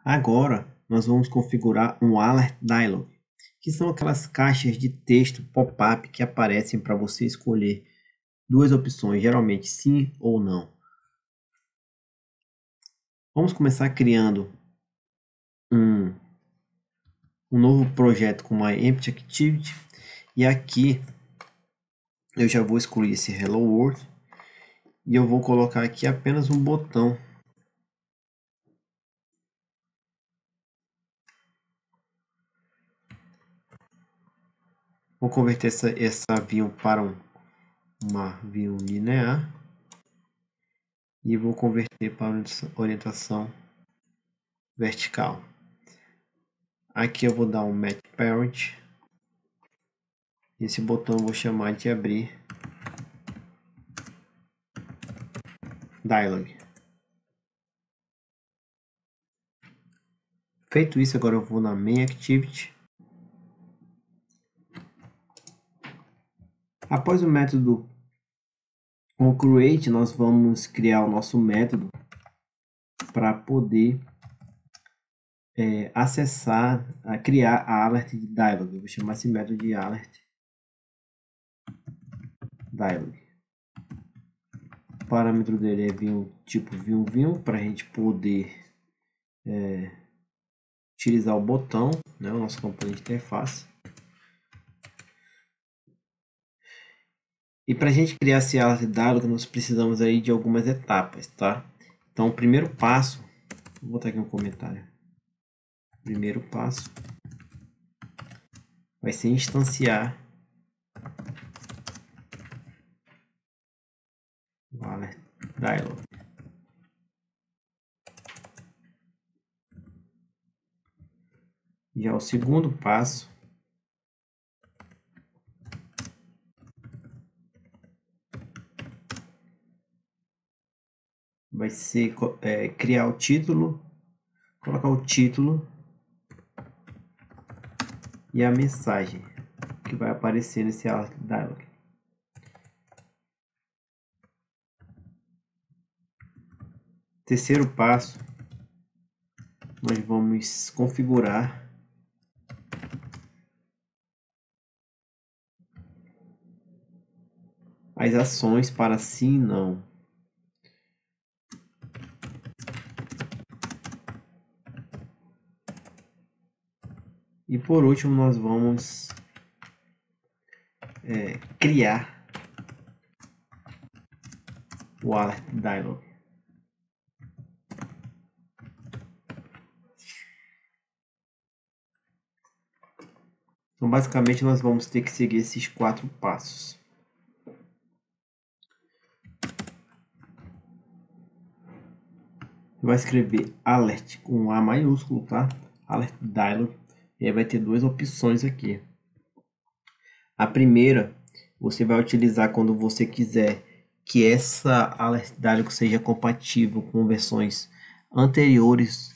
Agora, nós vamos configurar um Alert Dialog, que são aquelas caixas de texto pop-up que aparecem para você escolher duas opções, geralmente sim ou não. Vamos começar criando um novo projeto com uma Empty Activity. E aqui eu já vou excluir esse Hello World. E eu vou colocar aqui apenas um botão. Vou converter essa view para uma view linear. E vou converter para orientação vertical. Aqui eu vou dar um Match Parent. Esse botão eu vou chamar de abrir Dialog. Feito isso, agora eu vou na Main Activity. Após o método onCreate, nós vamos criar o nosso método para poder acessar, criar a Alert Dialog. Eu vou chamar esse método de Alert Dialog. O parâmetro dele é view, tipo view, para a gente poder utilizar o botão, né, o nosso componente interface. E para a gente criar esse Alert Dialog, nós precisamos aí de algumas etapas, tá? Então, o primeiro passo, vou botar aqui um comentário. O primeiro passo vai ser instanciar o Alert Dialog. Já o segundo passo vai ser criar o título, colocar o título e a mensagem que vai aparecer nesse Alert Dialog. Terceiro passo, nós vamos configurar as ações para sim e não. E por último, nós vamos criar o Alert Dialog. Então, basicamente, nós vamos ter que seguir esses 4 passos. Vai escrever Alert com A maiúsculo, tá? Alert Dialog. E aí vai ter duas opções aqui. A primeira, você vai utilizar quando você quiser que essa Alert Dialog seja compatível com versões anteriores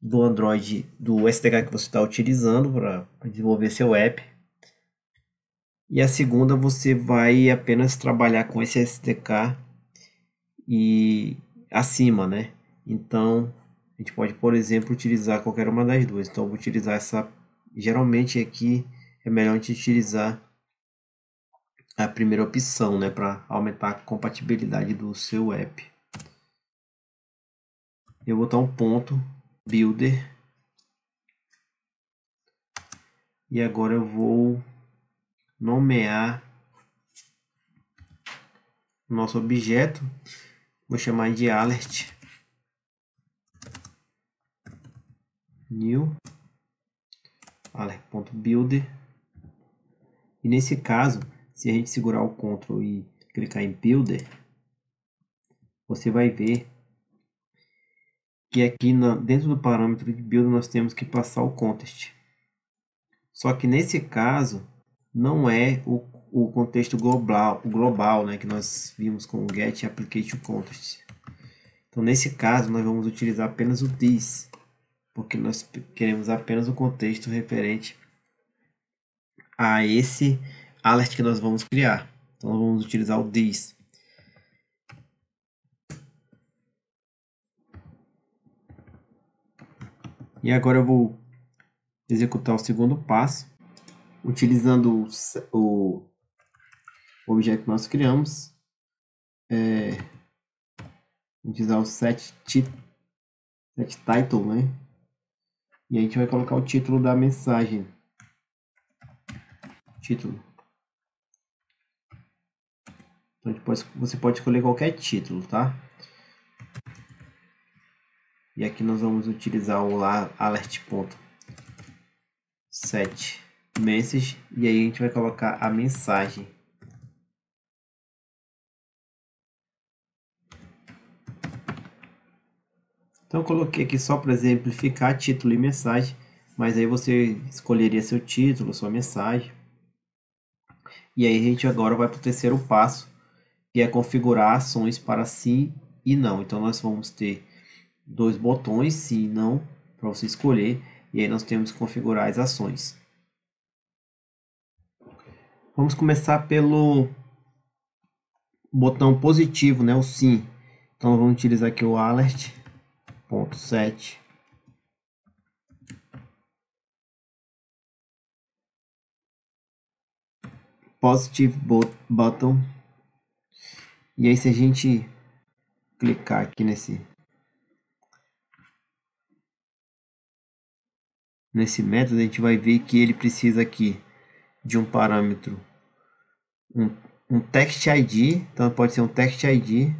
do Android, do SDK que você está utilizando para desenvolver seu app. E a segunda, você vai apenas trabalhar com esse SDK e acima, né? Então, a gente pode, por exemplo, utilizar qualquer uma das duas. Então, eu vou utilizar essa. Geralmente aqui é melhor a gente utilizar a primeira opção, né? Para aumentar a compatibilidade do seu app. Eu vou botar um ponto builder. E agora eu vou nomear o nosso objeto. Vou chamar de alert new alert.builder. E nesse caso, se a gente segurar o Ctrl e clicar em Builder, você vai ver que aqui dentro do parâmetro de Builder nós temos que passar o context. Só que nesse caso, não é o contexto global, né, que nós vimos com o Get Application Context. Então, nesse caso, nós vamos utilizar apenas o this, porque nós queremos apenas o contexto referente a esse alert que nós vamos criar. Então, nós vamos utilizar o this. E agora eu vou executar o segundo passo, utilizando o objeto que nós criamos, utilizar o setTitle, né? E a gente vai colocar o título da mensagem. Título. Então você pode escolher qualquer título, tá? E aqui nós vamos utilizar o alert.setMessage e aí a gente vai colocar a mensagem. Então eu coloquei aqui só para exemplificar título e mensagem, mas aí você escolheria seu título, sua mensagem. E aí a gente agora vai para o terceiro passo, que é configurar ações para sim e não. Então nós vamos ter dois botões, sim e não, para você escolher, e aí nós temos que configurar as ações. Vamos começar pelo botão positivo, né, o sim. Então vamos utilizar aqui o alert.set positive button. E aí se a gente clicar aqui nesse método, a gente vai ver que ele precisa aqui de um parâmetro, um text ID, então pode ser um text ID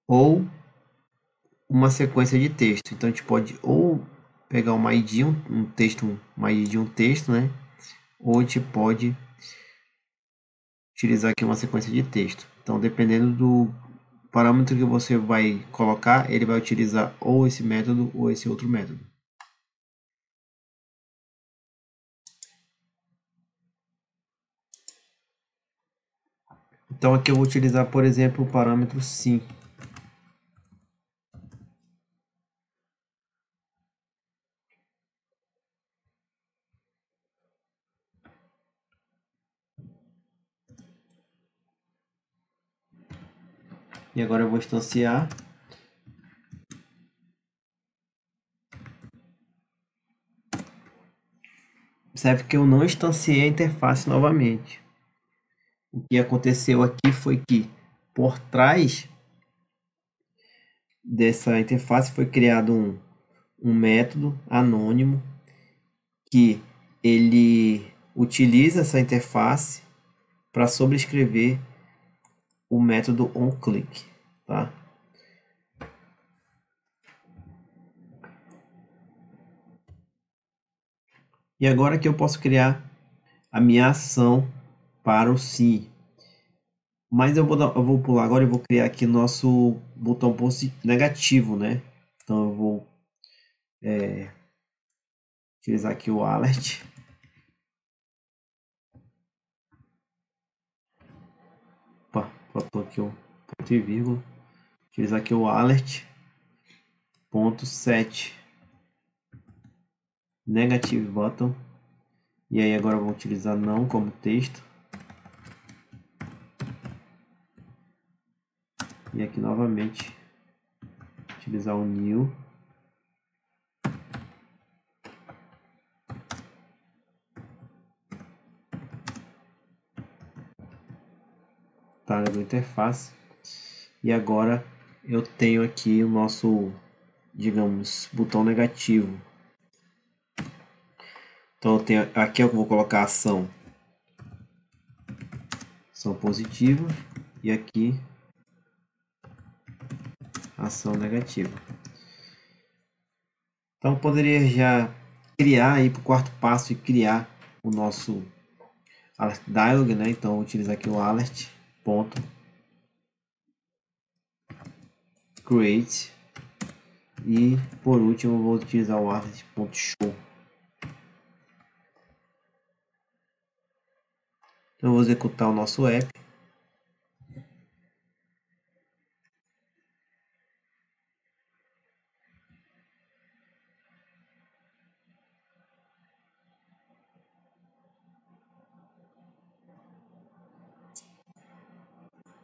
ou uma sequência de texto. Então a gente pode ou pegar uma ID, um texto, uma ID de um texto, né? Ou a gente pode utilizar aqui uma sequência de texto. Então dependendo do parâmetro que você vai colocar, ele vai utilizar ou esse método ou esse outro método. Então aqui eu vou utilizar, por exemplo, o parâmetro sim. E agora eu vou instanciar. Observe que eu não instanciei a interface novamente. O que aconteceu aqui foi que por trás dessa interface foi criado um método anônimo que ele utiliza essa interface para sobrescrever o método onClick, tá? E agora que eu posso criar a minha ação para o sim. Mas eu vou pular agora e vou criar aqui nosso botão negativo, né? Então eu vou utilizar aqui o alert. Opa, faltou aqui um ponto e vírgula. Utilizar aqui o alert.set negative button. E aí agora eu vou utilizar não como texto. E aqui novamente utilizar o new. Tá, da interface. E agora eu tenho aqui o nosso, digamos, botão negativo. Então eu tenho, aqui eu vou colocar ação positiva e aqui ação negativa. Então eu poderia já criar aí para o quarto passo e criar o nosso alert dialog, né? Então eu vou utilizar aqui o alert.create e por último eu vou utilizar o alert.show. Então eu vou executar o nosso app.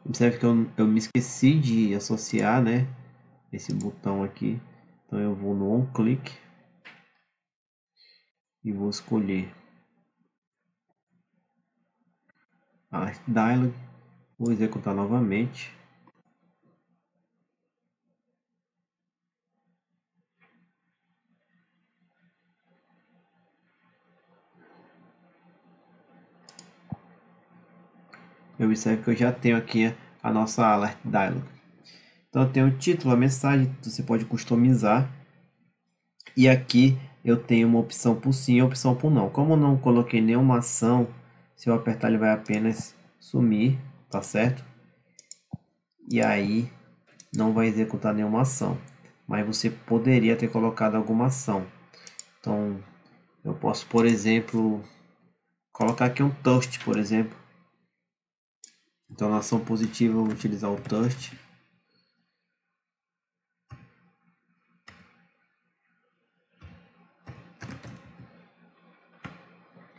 Observe que eu me esqueci de associar, né, esse botão aqui. Então eu vou no on click e vou escolher Alert Dialog, vou executar novamente. Eu observo que eu já tenho aqui a nossa Alert Dialog. Então eu tenho o título, a mensagem, você pode customizar. E aqui eu tenho uma opção por sim e uma opção por não. Como eu não coloquei nenhuma ação, se eu apertar ele vai apenas sumir, tá certo? E aí não vai executar nenhuma ação. Mas você poderia ter colocado alguma ação. Então eu posso, por exemplo, colocar aqui um toast, por exemplo. Então na ação positiva eu vou utilizar o toast.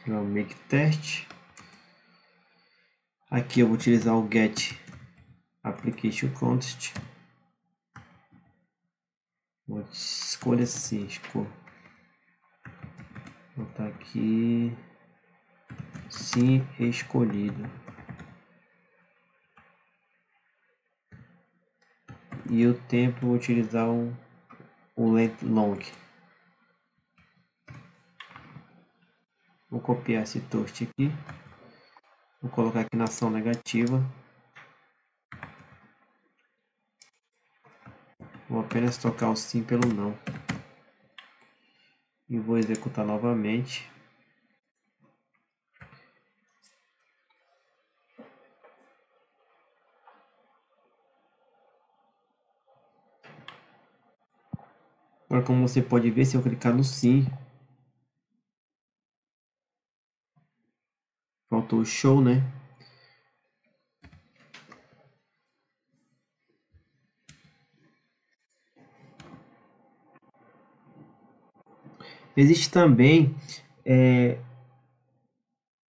O make test. Aqui eu vou utilizar o get application context. Vou escolher assim, vou botar aqui sim escolhido. E o tempo vou utilizar o length long. Vou copiar esse toast aqui. Vou colocar aqui na ação negativa. Vou apenas trocar o sim pelo não. E vou executar novamente. Agora, como você pode ver, se eu clicar no sim, faltou o show, né? Existe também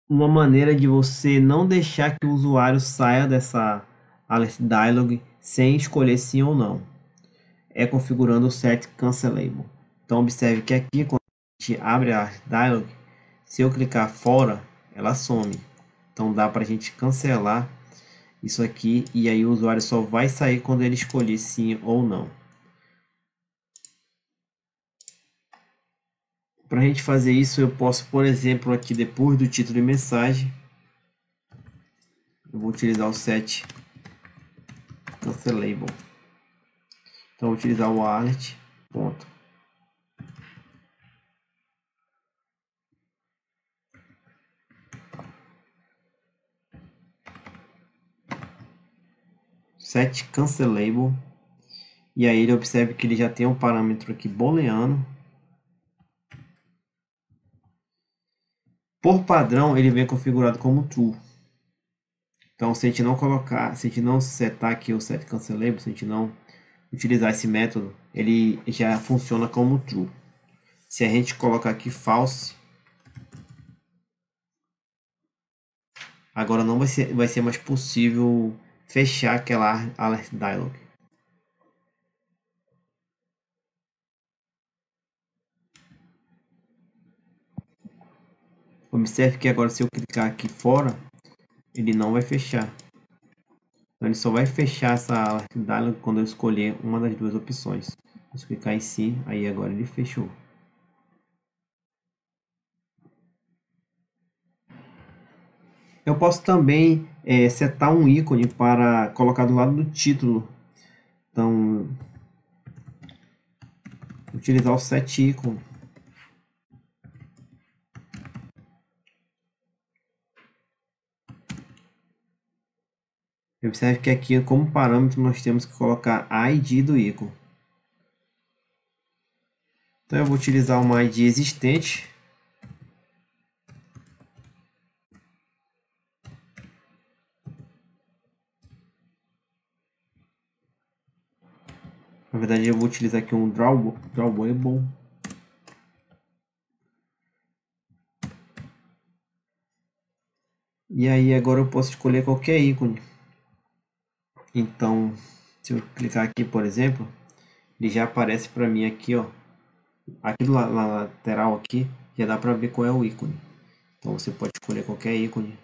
uma maneira de você não deixar que o usuário saia dessa Alert Dialog sem escolher sim ou não. É configurando o Set Cancelable. Então observe que aqui, quando a gente abre a Alert Dialog, se eu clicar fora, ela some. Então dá para a gente cancelar isso aqui e aí o usuário só vai sair quando ele escolher sim ou não. Para a gente fazer isso, eu posso, por exemplo, aqui depois do título de mensagem, eu vou utilizar o Set Cancelable. Então, vou utilizar o alert, ponto. Set Cancelable. E aí ele observa que ele já tem um parâmetro aqui booleano. Por padrão, ele vem configurado como true. Então, se a gente não colocar, se a gente não setar aqui o set cancelable, se a gente não utilizar esse método, ele já funciona como true. Se a gente colocar aqui false, agora não vai ser mais possível fechar aquela alert dialog. Observe que agora se eu clicar aqui fora, ele não vai fechar. Então ele só vai fechar essa alert dialog quando eu escolher uma das duas opções. Se eu clicar em sim, aí agora ele fechou. Eu posso também setar um ícone para colocar do lado do título. Então, utilizar o set ícone. Observe que aqui, como parâmetro, nós temos que colocar a ID do ícone. Então, eu vou utilizar uma ID existente. Na verdade, eu vou utilizar aqui um drawable. E aí, agora eu posso escolher qualquer ícone. Então, se eu clicar aqui, por exemplo, ele já aparece para mim aqui, ó. Aqui na lateral aqui, já dá para ver qual é o ícone. Então você pode escolher qualquer ícone.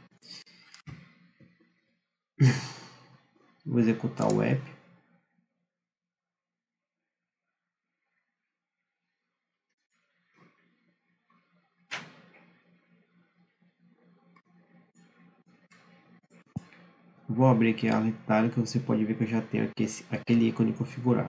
Vou executar o app. Vou abrir aqui a Itálica, você pode ver que eu já tenho aqui aquele ícone configurado.